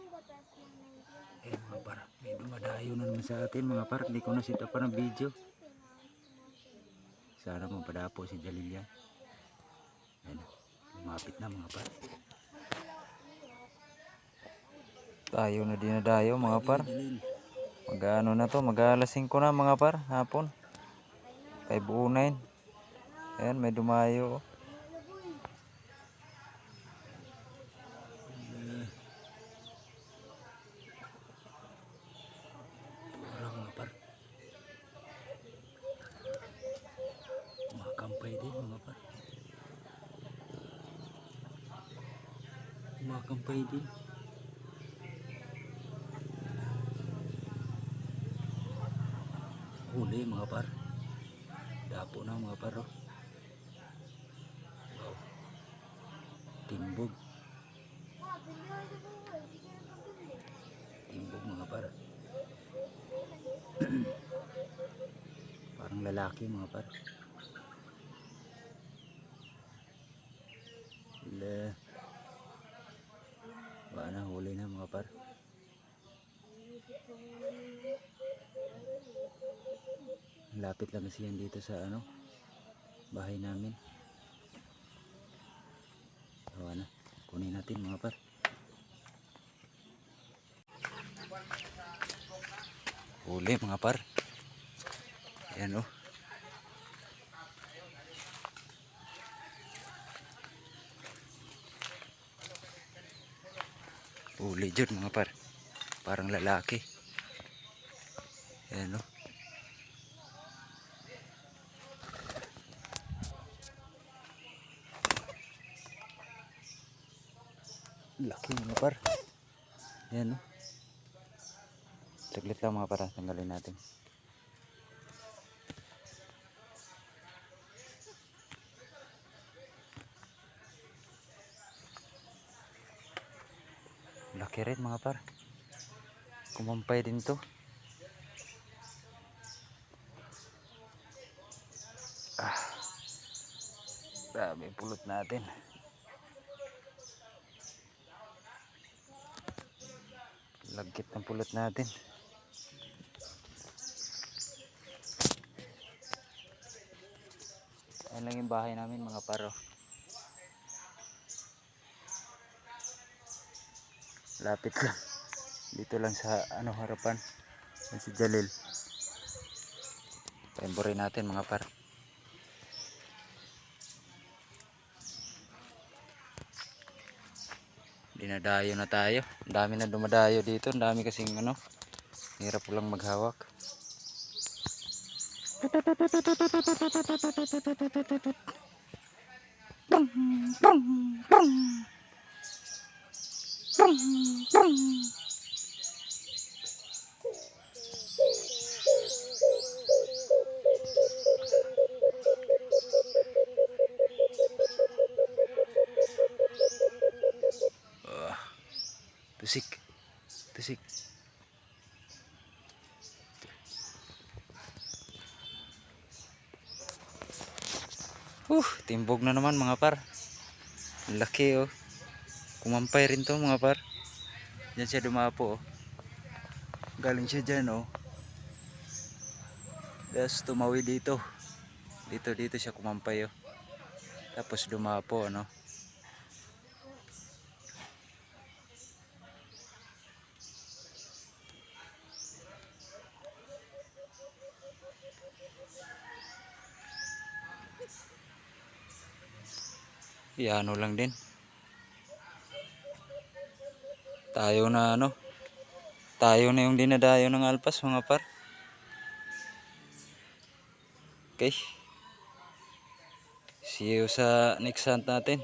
Mga par, may dumadayo na naman sa atin mga par. Hindi ko na sita pa ng video. Sana mapadapo si Jalil yan. Ayan, lumapit na mga par. Tayo na dinadayo mga par. Mag-ano na to, mag-alas 5 na mga par, hapon. 5:09. Ayan, may dumayo. Mga par. Makampay din mga par. Makampay din. Huli mga par. Dapo na mga par. Oh. Wow. Timbog. Timbog mga par. Parang lalaki mga par. Sila. Baka na huli na mga par. Lapit lang kasi yan dito sa ano, bahay namin. So ano, kunin natin mga par. Huli mga par. Ayan oh. Huli dyan mga par. Parang lalaki. Ayan oh. Laki mga par. Ayan oh. Saglit lang mga par, tanggalin natin. Laki rin mga par. Kumampay din to. Grabe pulot natin. Lagkit ng pulot natin. Ayan lang yung bahay namin mga paro. Lapit lang. Dito lang sa ano harapan. Yan si Jalil. Temporin natin mga par. Dinadayo na tayo. Ang dami na dumadayo dito. Ang dami kasing ano. Hirap ko lang maghawak. Tusik. Tusik. Timbog na naman mga par. Laki oh. Kumampay rin to mga par. Diyan siya dumapo oh. Galing siya dyan oh. Tapos tumawi dito. Dito siya kumampay oh. Tapos dumapo ano. Iano lang din. Tayo na ano. Tayo na yung dinadayo ng alpas mga par. Okay. See you sa next hunt natin.